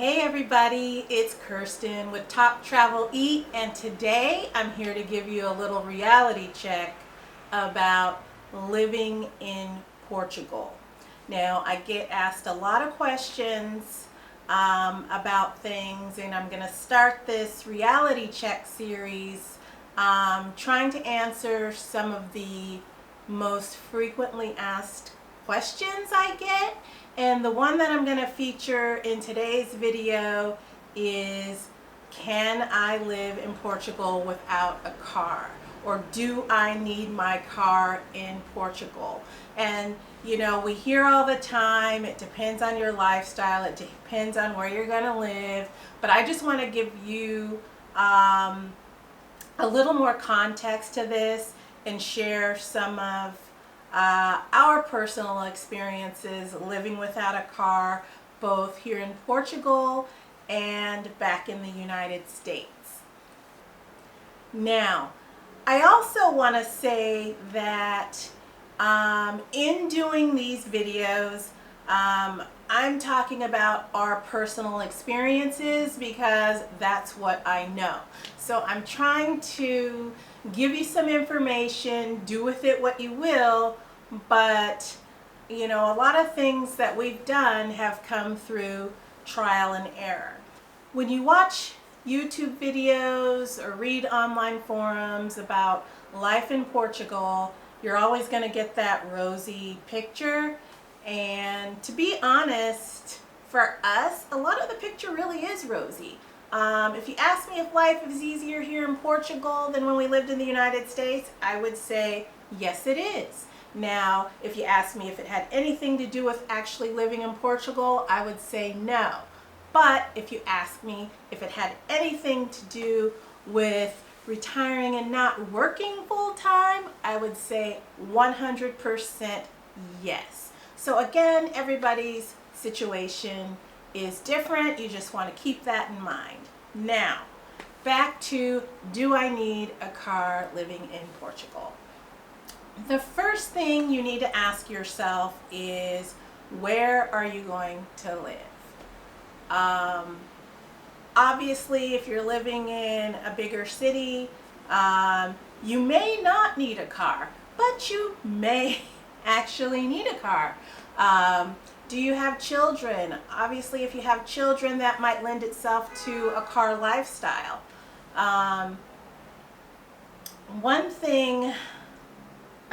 Hey everybody, it's Kirsten with Top Travel Eat, and today I'm here to give you a little reality check about living in Portugal. Now, I get asked a lot of questions about things, and I'm going to start this reality check series trying to answer some of the most frequently asked questions I get. And the one that I'm going to feature in today's video is, can I live in Portugal without a car? Or do I need my car in Portugal? And you know, we hear all the time, it depends on your lifestyle, it depends on where you're going to live. But I just want to give you a little more context to this and share some of our personal experiences living without a car, both here in Portugal and back in the United States. Now, I also want to say that in doing these videos, I'm talking about our personal experiences because that's what I know. So I'm trying to give you some information, do with it what you will, but you know, a lot of things that we've done have come through trial and error. When you watch YouTube videos or read online forums about life in Portugal, you're always going to get that rosy picture. And to be honest, for us, a lot of the picture really is rosy. If you ask me if life is easier here in Portugal than when we lived in the United States, I would say yes, it is. Now, if you ask me if it had anything to do with actually living in Portugal, I would say no. But if you ask me if it had anything to do with retiring and not working full time, I would say 100% yes. So again, everybody's situation is different. You just want to keep that in mind. Now, back to, do I need a car living in Portugal? The first thing you need to ask yourself is, where are you going to live? Obviously, if you're living in a bigger city, you may not need a car, but you may actually need a car. Do you have children? Obviously, if you have children, that might lend itself to a car lifestyle. One thing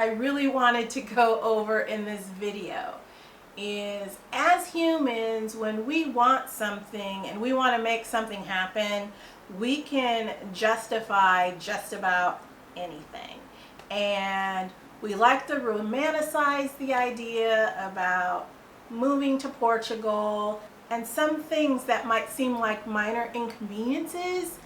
I really wanted to go over in this video is, as humans, when we want something and we want to make something happen, we can justify just about anything. And we like to romanticize the idea about moving to Portugal, and some things that might seem like minor inconveniences,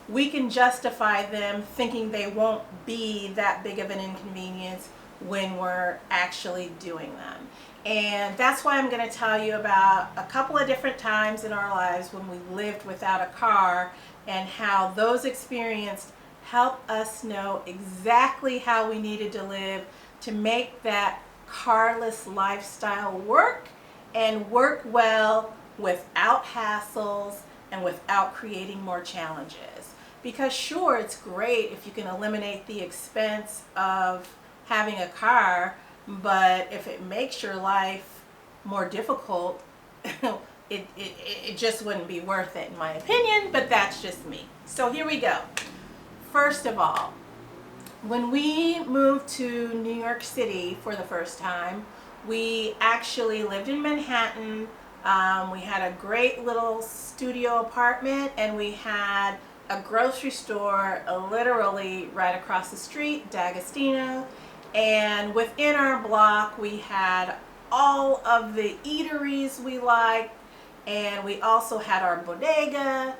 we can justify them thinking they won't be that big of an inconvenience when we're actually doing them. And that's why I'm going to tell you about a couple of different times in our lives when we lived without a car, and how those experiences help us know exactly how we needed to live to make that carless lifestyle work, and work well without hassles and without creating more challenges. Because sure, it's great if you can eliminate the expense of having a car, but if it makes your life more difficult, it just wouldn't be worth it, in my opinion, but that's just me. So here we go. First of all, when we moved to New York City for the first time, we actually lived in Manhattan. We had a great little studio apartment, and we had a grocery store literally right across the street, D'Agostino. And within our block, we had all of the eateries we liked, and we also had our bodega.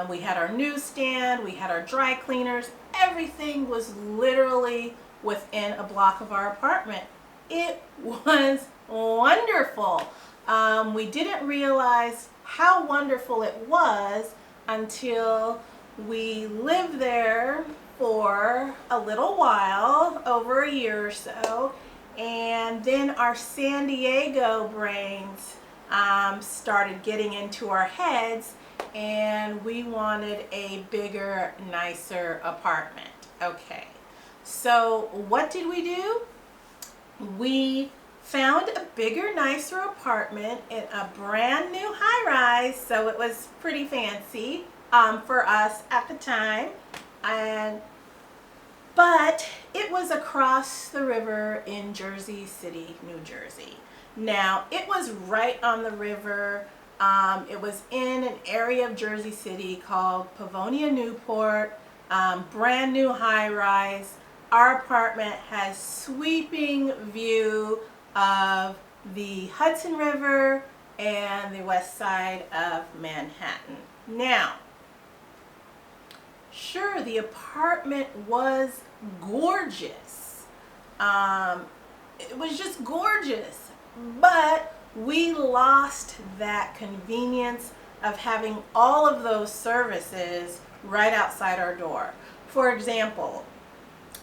We had our newsstand, we had our dry cleaners. Everything was literally within a block of our apartment. It was wonderful. We didn't realize how wonderful it was until we lived there for a little while, over a year or so, and then our San Diego brains started getting into our heads, and we wanted a bigger, nicer apartment. Okay, so what did we do? We found a bigger, nicer apartment in a brand new high-rise, so it was pretty fancy for us at the time, but it was across the river in Jersey City, New Jersey. Now, it was right on the river. It was in an area of Jersey City called Pavonia Newport, brand new high-rise. Our apartment has sweeping view of the Hudson River and the west side of Manhattan. Now, sure, the apartment was gorgeous. It was just gorgeous, but we lost that convenience of having all of those services right outside our door. For example,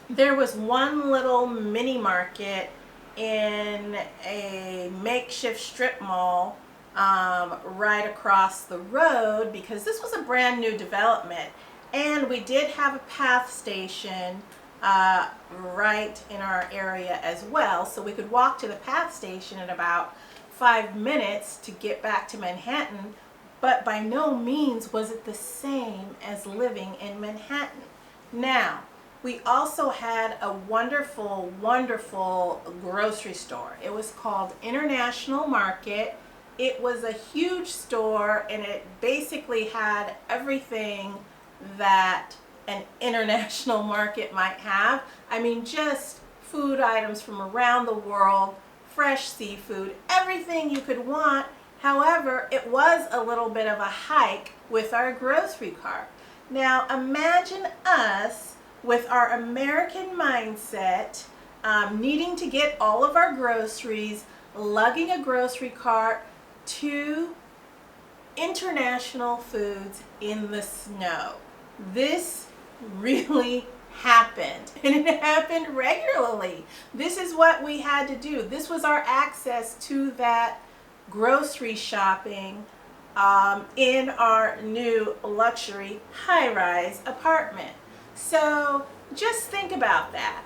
there was one little mini market in a makeshift strip mall right across the road, because this was a brand new development, and we did have a path station right in our area as well, so we could walk to the path station in about 5 minutes to get back to Manhattan, but by no means was it the same as living in Manhattan. Now, we also had a wonderful, wonderful grocery store. It was called International Market. It was a huge store, and it basically had everything that an international market might have. I mean, just food items from around the world, fresh seafood, everything you could want. However, it was a little bit of a hike with our grocery cart. Now, imagine us with our American mindset, needing to get all of our groceries, lugging a grocery cart to International Foods in the snow. This really happened, and it happened regularly. This is what we had to do. This was our access to that grocery shopping in our new luxury high-rise apartment. So just think about that.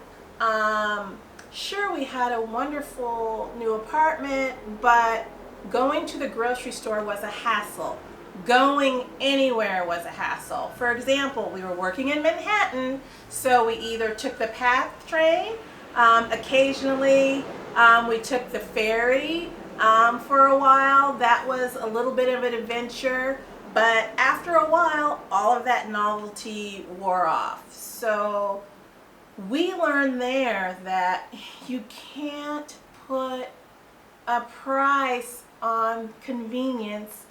Sure, we had a wonderful new apartment, but going to the grocery store was a hassle. Going anywhere was a hassle. For example, we were working in Manhattan, so we either took the PATH train, occasionally we took the ferry for a while. That was a little bit of an adventure, but after a while, all of that novelty wore off. So we learned there that you can't put a price on convenience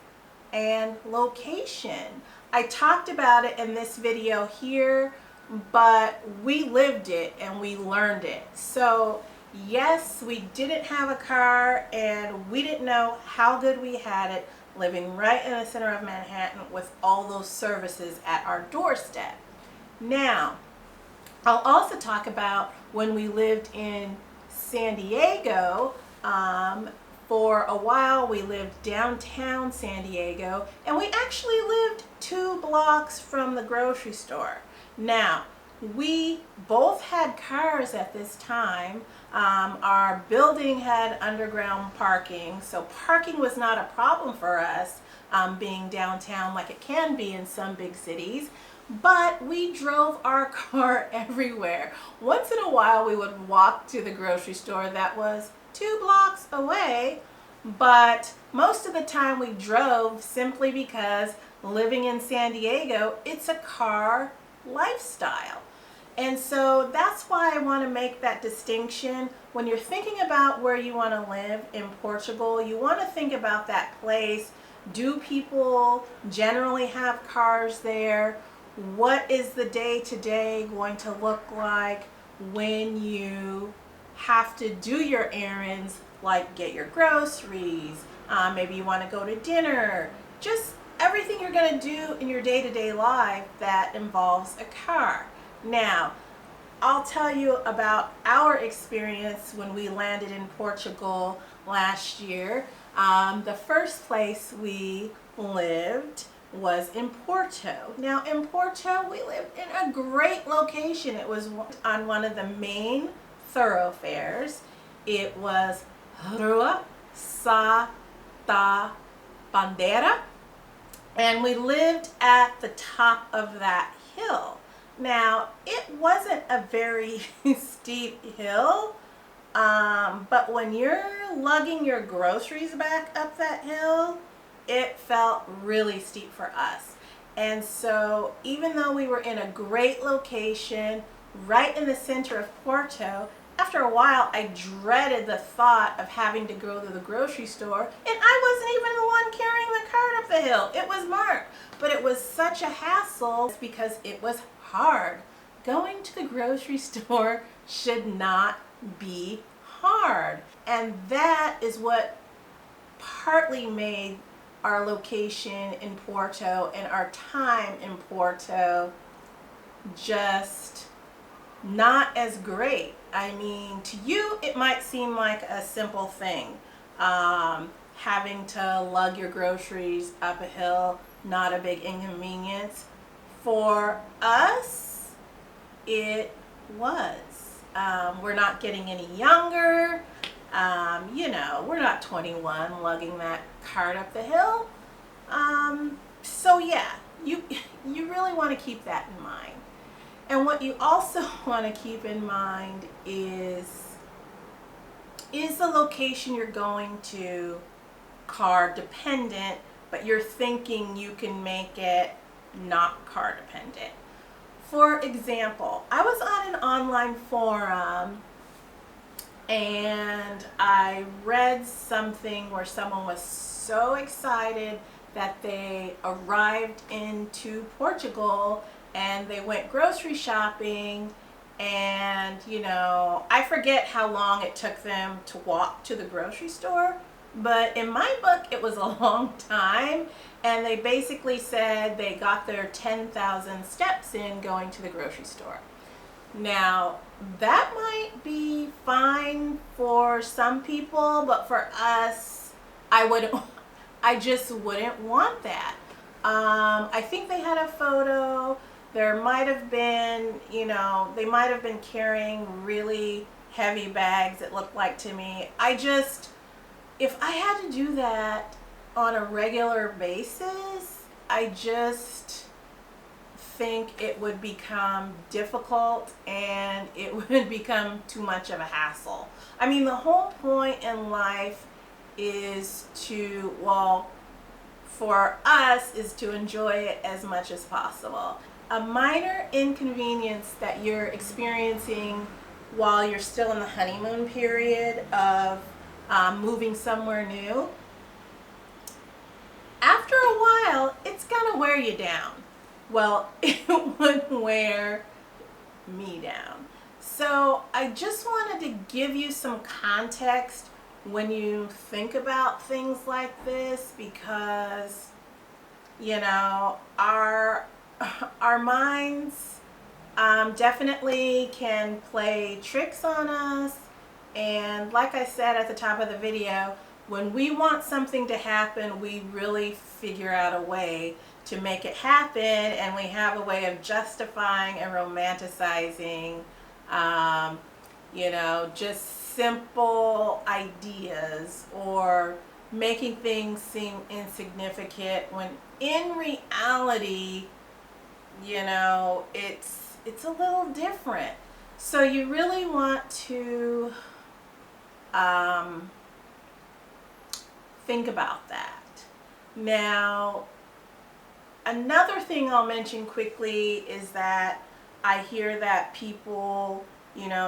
and location. I talked about it in this video here, but we lived it and we learned it. So yes, we didn't have a car, and we didn't know how good we had it living right in the center of Manhattan with all those services at our doorstep. Now, I'll also talk about when we lived in San Diego. For a while, we lived downtown San Diego, and we actually lived 2 blocks from the grocery store. Now, we both had cars at this time. Our building had underground parking, so parking was not a problem for us being downtown like it can be in some big cities. But we drove our car everywhere. Once in a while, we would walk to the grocery store that was 2 blocks away, but most of the time we drove, simply because living in San Diego, it's a car lifestyle. And so that's why I want to make that distinction. When you're thinking about where you want to live in Portugal, you want to think about that place. Do people generally have cars there? What is the day-to-day going to look like when you have to do your errands, like get your groceries, maybe you want to go to dinner, just everything you're going to do in your day-to-day life that involves a car. Now, I'll tell you about our experience when we landed in Portugal last year. The first place we lived was in Porto. Now in Porto, we lived in a great location. It was on one of the main thoroughfares. It was Rua Sa da Bandeira, and we lived at the top of that hill. Now, it wasn't a very steep hill, but when you're lugging your groceries back up that hill, it felt really steep for us. And so even though we were in a great location, right in the center of Porto, after a while I dreaded the thought of having to go to the grocery store, and I wasn't even the one carrying the cart up the hill. It was Mark. But it was such a hassle because it was hard. Going to the grocery store should not be hard. And that is what partly made our location in Porto and our time in Porto just not as great. I mean, to you, it might seem like a simple thing. Having to lug your groceries up a hill, not a big inconvenience. For us, it was. We're not getting any younger. We're not 21 lugging that cart up the hill. So yeah, you really want to keep that in mind. And what you also want to keep in mind is the location you're going to car dependent, but you're thinking you can make it not car dependent. For example, I was on an online forum and I read something where someone was so excited that they arrived into Portugal and they went grocery shopping, and I forget how long it took them to walk to the grocery store, but in my book it was a long time, and they basically said they got their 10,000 steps in going to the grocery store. Now, that might be fine for some people, but for us, I just wouldn't want that. I think they had a photo. There might have been, they might have been carrying really heavy bags, it looked like to me. If I had to do that on a regular basis, I just think it would become difficult and it would become too much of a hassle. I mean, the whole point in life is for us, is to enjoy it as much as possible. A minor inconvenience that you're experiencing while you're still in the honeymoon period of moving somewhere new, after a while, it's gonna wear you down. Well, it would wear me down. So I just wanted to give you some context when you think about things like this, because our minds definitely can play tricks on us. And like I said at the top of the video, when we want something to happen, we really figure out a way to make it happen, and we have a way of justifying and romanticizing just simple ideas, or making things seem insignificant when in reality it's a little different. So you really want to think about that. Now, another thing I'll mention quickly is that I hear that people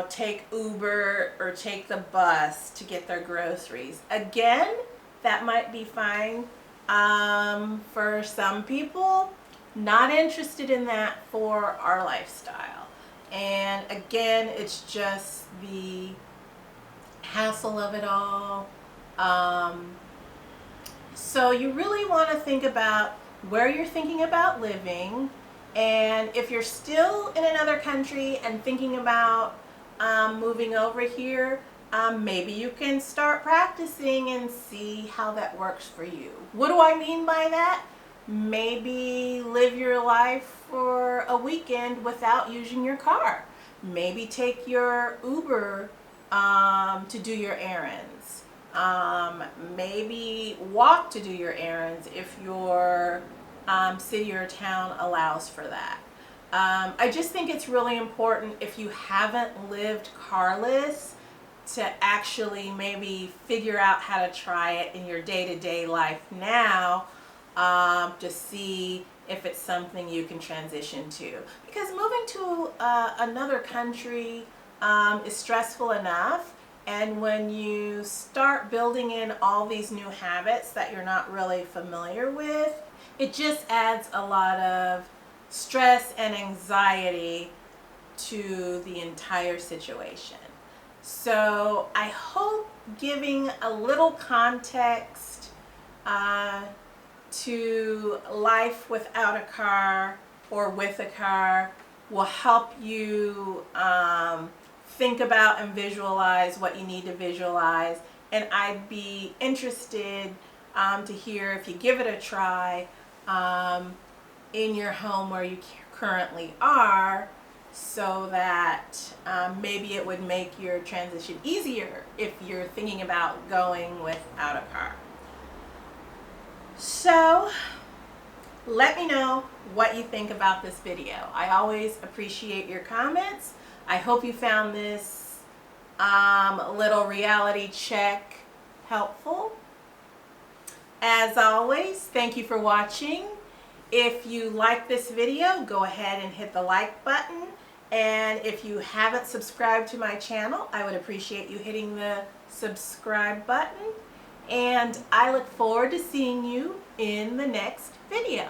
take Uber or take the bus to get their groceries. Again, that might be fine for some people. Not interested in that for our lifestyle. And again, it's just the hassle of it all. So you really want to think about where you're thinking about living, and if you're still in another country and thinking about moving over here, maybe you can start practicing and see how that works for you. What do I mean by that? Maybe live your life for a weekend without using your car. Maybe take your Uber to do your errands. Maybe walk to do your errands if your city or town allows for that. I just think it's really important, if you haven't lived carless, to actually maybe figure out how to try it in your day-to-day life now, to see if it's something you can transition to. Because moving to another country is stressful enough, and when you start building in all these new habits that you're not really familiar with, it just adds a lot of stress and anxiety to the entire situation. So I hope giving a little context to life without a car or with a car will help you think about and visualize what you need to visualize. And I'd be interested to hear if you give it a try in your home where you currently are, so that maybe it would make your transition easier if you're thinking about going without a car. So let me know what you think about this video. I always appreciate your comments. I hope you found this little reality check helpful. As always, thank you for watching. If you like this video, go ahead and hit the like button. And if you haven't subscribed to my channel, I would appreciate you hitting the subscribe button. And I look forward to seeing you in the next video.